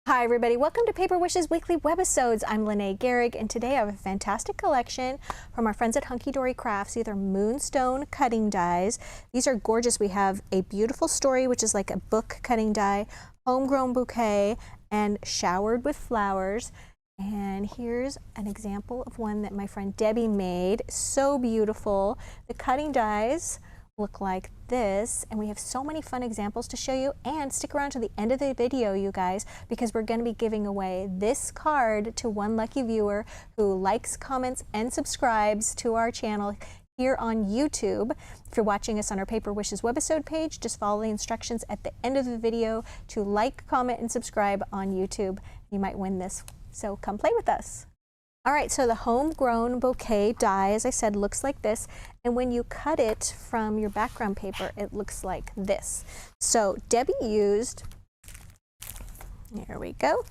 Hi everybody, welcome to Paper Wishes Weekly Webisodes. I'm Lene Gehrig, and today I have a fantastic collection from our friends at Hunky Dory Crafts. These are Moonstone cutting dies. These are gorgeous. We have a beautiful story, which is like a book cutting die, homegrown bouquet, and showered with flowers. And here's an example of one that my friend Debbie made. So beautiful. The cutting dies look like this, and we have so many fun examples to show you. And stick around to the end of the video, you guys, because we're going to be giving away this card to one lucky viewer who likes, comments, and subscribes to our channel here on YouTube. If you're watching us on our Paper Wishes webisode page, just follow the instructions at the end of the video to like, comment, and subscribe on YouTube. You might win this, so come play with us. All right, so the homegrown bouquet die, as I said, looks like this, and when you cut it from your background paper, it looks like this. So Debbie used, here we go,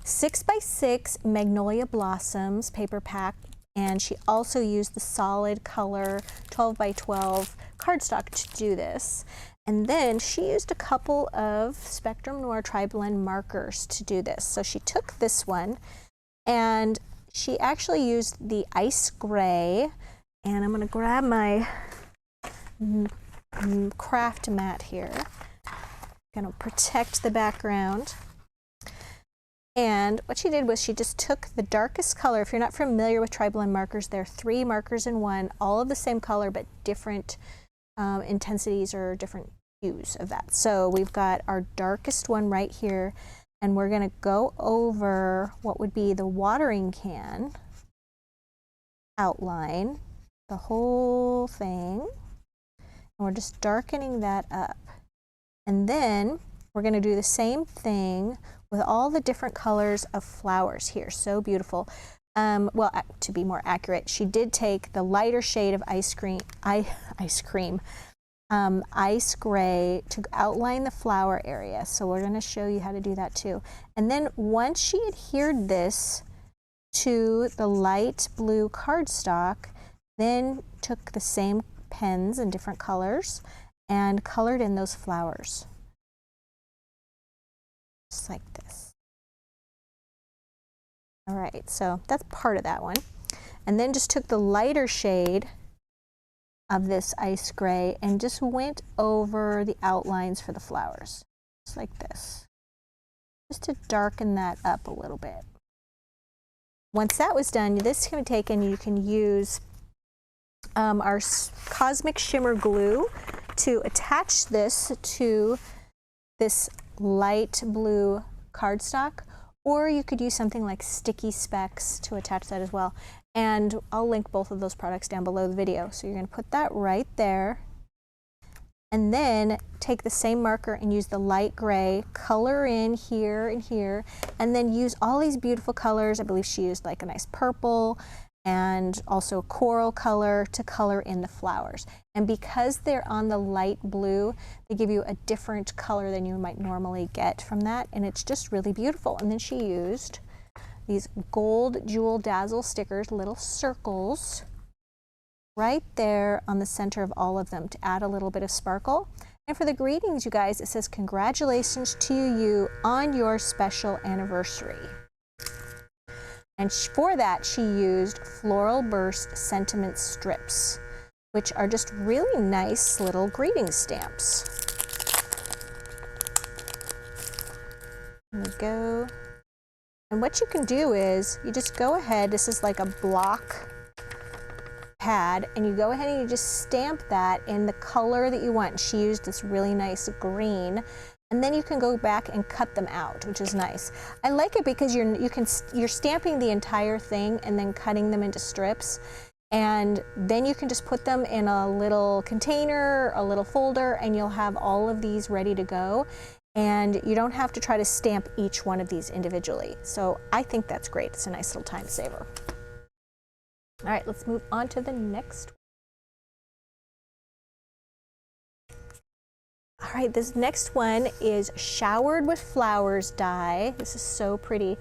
6x6 Magnolia Blossoms paper pack, and she also used the solid color 12x12 cardstock to do this. And then she used a couple of Spectrum Noir Tri-Blend markers to do this. So she took this one, and she actually used the ice gray, and I'm going to grab my craft mat here. I'm going to protect the background. And what she did was she just took the darkest color. If you're not familiar with Tri-Blend markers, there are 3 markers in one, all of the same color but different intensities or different hues of that. So we've got our darkest one right here, and we're going to go over what would be the watering can outline, the whole thing, and we're just darkening that up. And then we're going to do the same thing with all the different colors of flowers here. So beautiful. Well, to be more accurate, she did take the lighter shade of ice gray to outline the flower area. So we're going to show you how to do that too. And then once she adhered this to the light blue cardstock, then took the same pens in different colors and colored in those flowers. Just like this. All right, so that's part of that one. And then just took the lighter shade of this ice gray and just went over the outlines for the flowers, just like this, just to darken that up a little bit. Once that was done, this can be taken, you can use our Cosmic Shimmer glue to attach this to this light blue cardstock, or you could use something like Sticky Specs to attach that as well. And I'll link both of those products down below the video. So you're going to put that right there, and then take the same marker and use the light gray, color in here and here, and then use all these beautiful colors. I believe she used like a nice purple and also coral color to color in the flowers. And because they're on the light blue, they give you a different color than you might normally get from that, and it's just really beautiful. And then she used these gold Jewel Dazzle stickers, little circles, right there on the center of all of them to add a little bit of sparkle. And for the greetings, you guys, it says, "Congratulations to you on your special anniversary." And for that, she used Floral Burst Sentiment Strips, which are just really nice little greeting stamps. There we go. And what you can do is you just go ahead, this is like a block pad, and you go ahead and you just stamp that in the color that you want. She used this really nice green, and then you can go back and cut them out, which is nice. I like it because you're stamping the entire thing and then cutting them into strips, and then you can just put them in a little container, a little folder, and you'll have all of these ready to go. And you don't have to try to stamp each one of these individually. So I think that's great. It's a nice little time saver. All right, let's move on to the next one. All right, this next one is Showered with Flowers die. This is so pretty.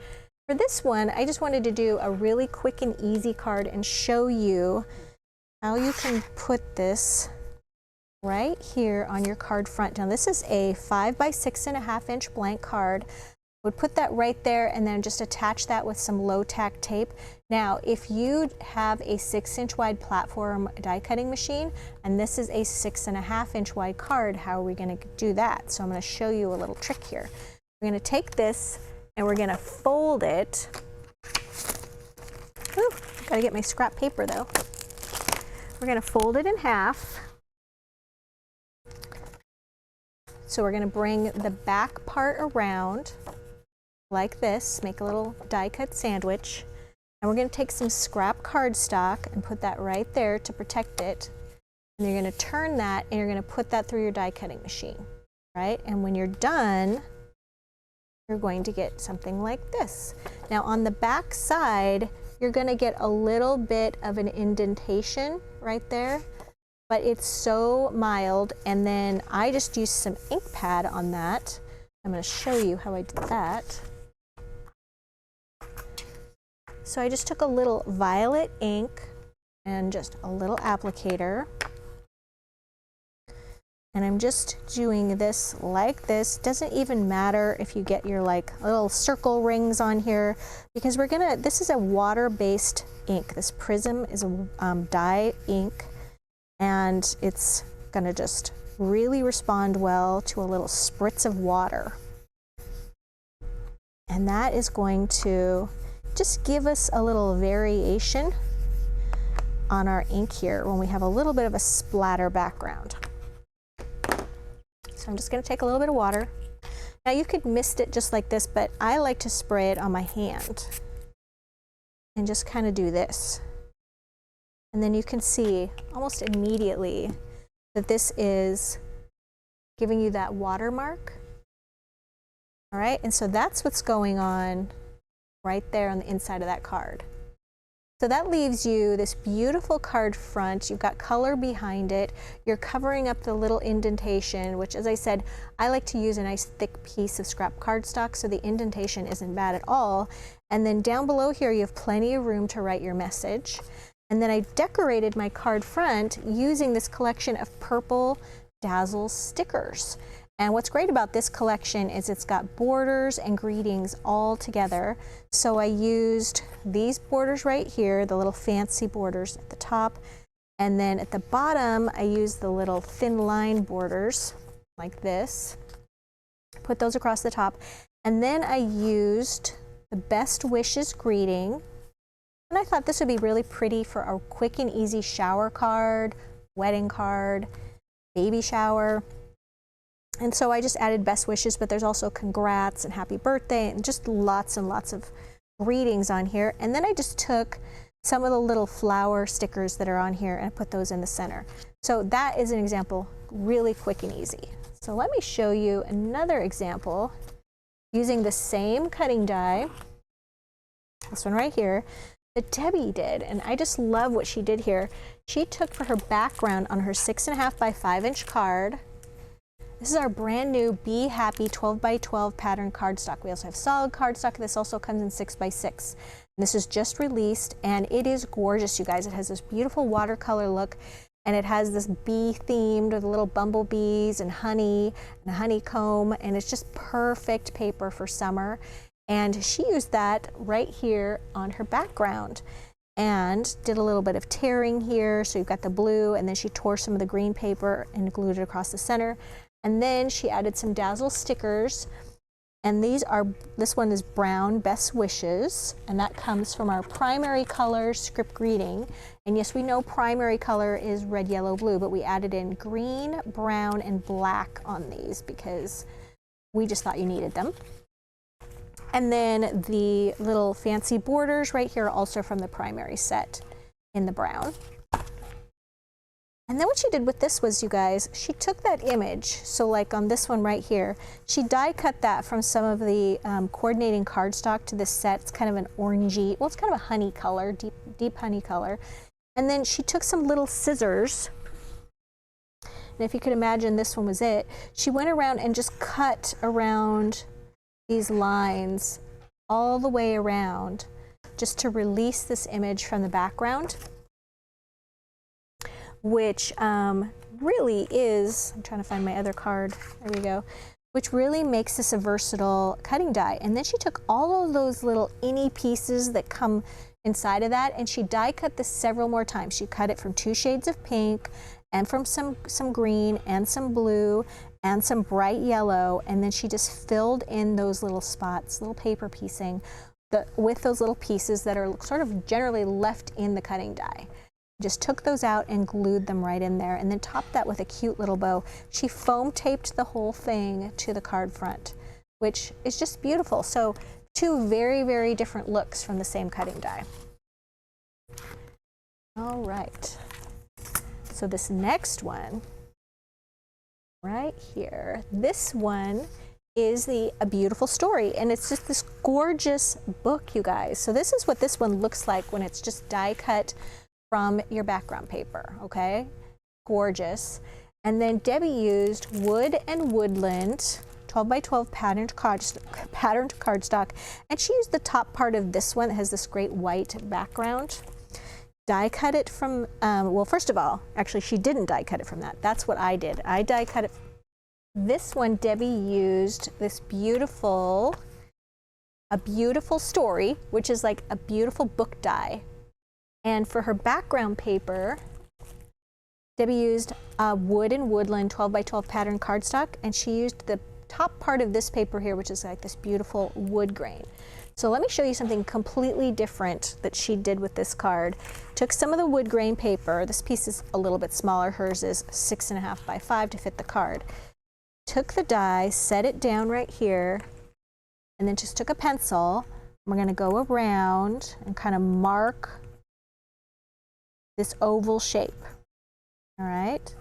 For this one, I just wanted to do a really quick and easy card and show you how you can put this right here on your card front. Now this is a 5 by 6.5 inch blank card Would put that right there and then just attach that with some low tack tape. Now, if you have a 6-inch wide platform die cutting machine, and this is a 6.5-inch wide card, how are we going to do that? So I'm going to show you a little trick here. We're going to take this and we're going to fold it. Ooh, gotta get my scrap paper though. We're going to fold it in half. So we're going to bring the back part around like this, make a little die cut sandwich, and we're going to take some scrap cardstock and put that right there to protect it. And you're going to turn that and you're going to put that through your die cutting machine, right? And when you're done, you're going to get something like this. Now on the back side, you're going to get a little bit of an indentation right there, but it's so mild. And then I just used some ink pad on that. I'm going to show you how I did that. So I just took a little violet ink and just a little applicator. And I'm just doing this like this. Doesn't even matter if you get your like little circle rings on here, because we're gonna, this is a water-based ink. This Prism is a dye ink, and it's gonna just really respond well to a little spritz of water. And that is going to just give us a little variation on our ink here when we have a little bit of a splatter background. So I'm just going to take a little bit of water. Now you could mist it just like this, but I like to spray it on my hand and just kind of do this. And then you can see almost immediately that this is giving you that watermark. All right, and so that's what's going on right there on the inside of that card. So that leaves you this beautiful card front. You've got color behind it. You're covering up the little indentation, which, as I said, I like to use a nice thick piece of scrap cardstock so the indentation isn't bad at all. And then down below here, you have plenty of room to write your message. And then I decorated my card front using this collection of purple Dazzle stickers. And what's great about this collection is it's got borders and greetings all together. So I used these borders right here, the little fancy borders at the top. And then at the bottom, I used the little thin line borders like this. Put those across the top. And then I used the Best Wishes greeting. And I thought this would be really pretty for a quick and easy shower card, wedding card, baby shower. And so I just added best wishes, but there's also congrats and happy birthday and just lots and lots of greetings on here. And then I just took some of the little flower stickers that are on here and I put those in the center. So that is an example, really quick and easy. So let me show you another example using the same cutting die, this one right here, that Debbie did. And I just love what she did here. She took for her background on her 6.5 by 5-inch card. This is our brand new Be Happy 12 by 12 pattern cardstock. We also have solid cardstock. This also comes in 6 by 6. This is just released and it is gorgeous, you guys. It has this beautiful watercolor look and it has this bee themed with little bumblebees and honey and a honeycomb, and it's just perfect paper for summer. And she used that right here on her background and did a little bit of tearing here. So you've got the blue, and then she tore some of the green paper and glued it across the center. And then she added some Dazzle stickers, and this one is brown Best Wishes, and that comes from our primary color script greeting. And yes, we know primary color is red, yellow, blue, but we added in green, brown, and black on these because we just thought you needed them. And then the little fancy borders right here are also from the primary set in the brown. And then what she did with this was, you guys, she took that image, so like on this one right here, she die cut that from some of the coordinating cardstock to this set. It's kind of an orangey, well, it's kind of a honey color, deep honey color. And then she took some little scissors, and if you could imagine this one was it, she went around and just cut around these lines all the way around just to release this image from the background, which really is, I'm trying to find my other card, there we go, which really makes this a versatile cutting die. And then she took all of those little inny pieces that come inside of that, and she die cut this several more times. She cut it from 2 shades of pink, and from some green, and some blue, and some bright yellow, and then she just filled in those little spots, little paper piecing, with those little pieces that are sort of generally left in the cutting die. Just took those out and glued them right in there, and then topped that with a cute little bow. She foam taped the whole thing to the card front, which is just beautiful. So 2 very, very different looks from the same cutting die. All right. So this next one, right here, this one is A Beautiful Story, and it's just this gorgeous book, you guys. So this is what this one looks like when it's just die cut from your background paper, okay? Gorgeous. And then Debbie used Wood and Woodland 12 by 12 patterned cardstock, and she used the top part of this one that has this great white background. Die cut it from, well, first of all, actually she didn't die cut it from that. That's what I did. I die cut it. This one, Debbie used this beautiful, A Beautiful Story, which is like a beautiful book die. And for her background paper, Debbie used Wood and Woodland 12 by 12 patterned cardstock, and she used the top part of this paper here, which is like this beautiful wood grain. So let me show you something completely different that she did with this card. Took some of the wood grain paper. This piece is a little bit smaller. Hers is 6.5 by 5 to fit the card. Took the die, set it down right here, and then just took a pencil. We're going to go around and kind of mark this oval shape. All right.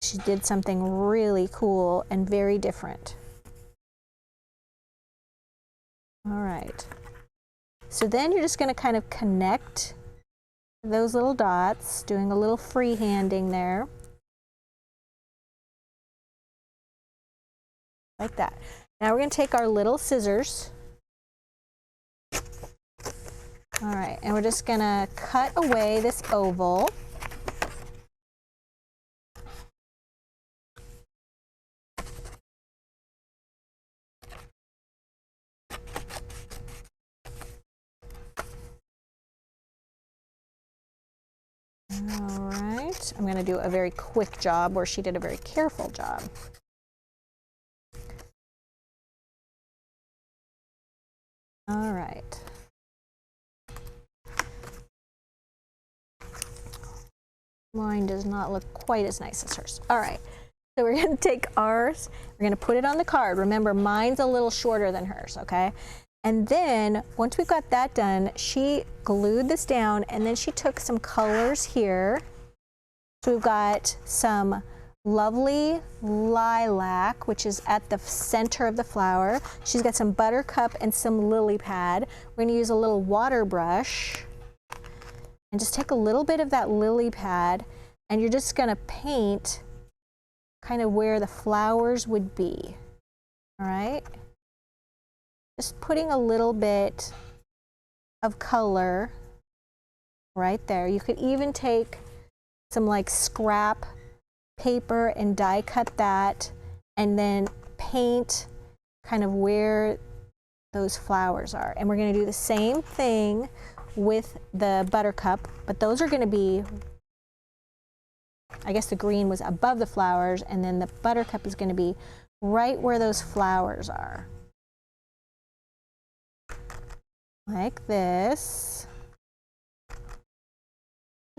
She did something really cool and very different. All right. So then you're just going to kind of connect those little dots, doing a little freehanding there. Like that. Now we're going to take our little scissors. All right, and we're just going to cut away this oval. All right, I'm going to do a very quick job where she did a very careful job. All right. Mine does not look quite as nice as hers. All right, so we're going to take ours, we're going to put it on the card. Remember, mine's a little shorter than hers, okay? And then once we've got that done, she glued this down, and then she took some colors here. So we've got some lovely lilac, which is at the center of the flower. She's got some buttercup and some lily pad. We're going to use a little water brush and just take a little bit of that lily pad, and you're just going to paint kind of where the flowers would be. All right? Just putting a little bit of color right there. You could even take some like scrap paper and die cut that, and then paint kind of where those flowers are. And we're going to do the same thing with the buttercup, but those are going to be, I guess the green was above the flowers, and then the buttercup is going to be right where those flowers are. Like this.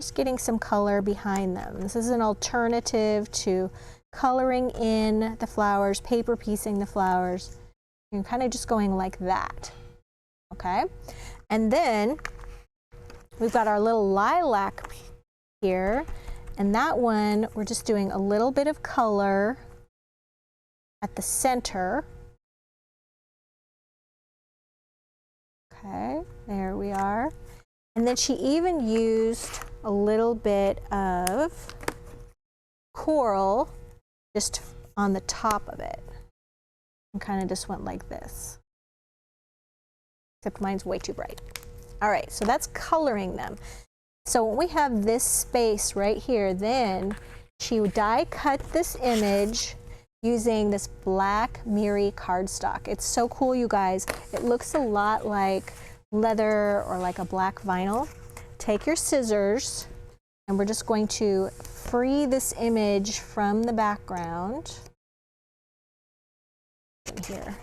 Just getting some color behind them. This is an alternative to coloring in the flowers, paper piecing the flowers. You're kind of just going like that. Okay? And then we've got our little lilac here, and that one we're just doing a little bit of color at the center. Okay, there we are. And then she even used a little bit of coral just on the top of it, and kind of just went like this. Except mine's way too bright. All right, so that's coloring them. So when we have this space right here, then she die cut this image, using this black Miri cardstock. It's so cool, you guys. It looks a lot like leather or like a black vinyl. Take your scissors and we're just going to free this image from the background. Here.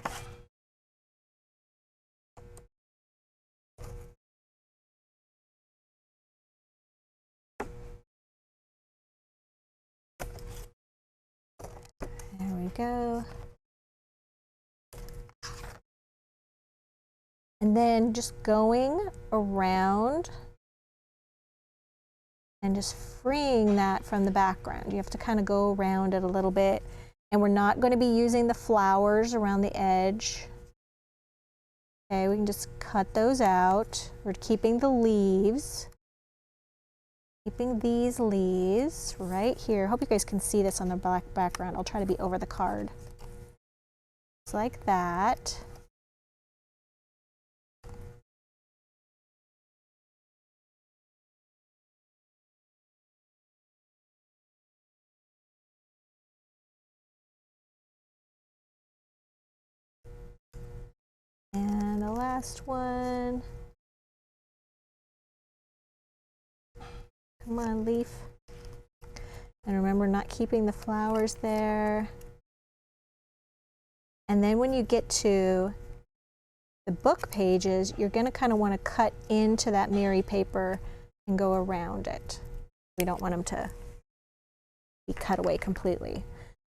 There we go. And then just going around and just freeing that from the background. You have to kind of go around it a little bit. And we're not going to be using the flowers around the edge. Okay, we can just cut those out. We're keeping the leaves. Keeping these leaves right here. Hope you guys can see this on the black background. I'll try to be over the card. Just like that. And the last one. Come on, leaf. And remember, not keeping the flowers there. And then when you get to the book pages, you're going to kind of want to cut into that Miri paper and go around it. We don't want them to be cut away completely.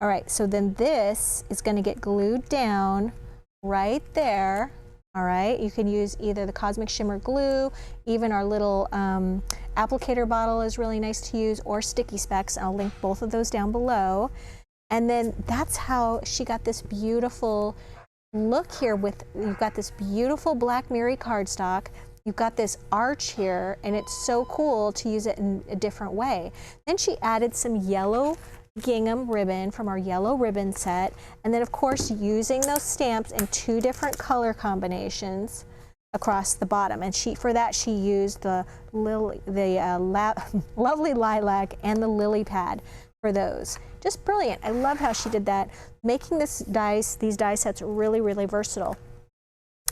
All right, so then this is going to get glued down right there. All right, you can use either the Cosmic Shimmer glue, even our little applicator bottle is really nice to use, or Sticky Specs. I'll link both of those down below. And then that's how she got this beautiful look here with, you've got this beautiful black Miri cardstock, you've got this arch here, and it's so cool to use it in a different way. Then she added some yellow gingham ribbon from our yellow ribbon set, and then of course using those stamps in 2 different color combinations across the bottom. And for that she used the lovely lilac and the lily pad for those. Just brilliant. I love how she did that, making these die sets really, really versatile.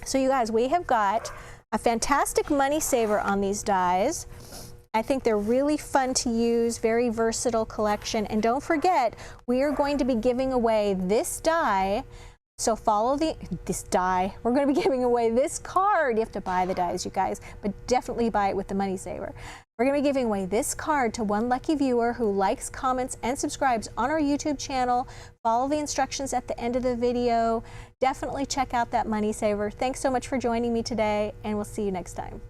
So you guys, we have got a fantastic money saver on these dies. I think they're really fun to use, very versatile collection. And don't forget, we are going to be giving away this die. So follow this die. We're going to be giving away this card. You have to buy the dies, you guys, but definitely buy it with the money saver. We're going to be giving away this card to one lucky viewer who likes, comments, and subscribes on our YouTube channel. Follow the instructions at the end of the video. Definitely check out that money saver. Thanks so much for joining me today, and we'll see you next time.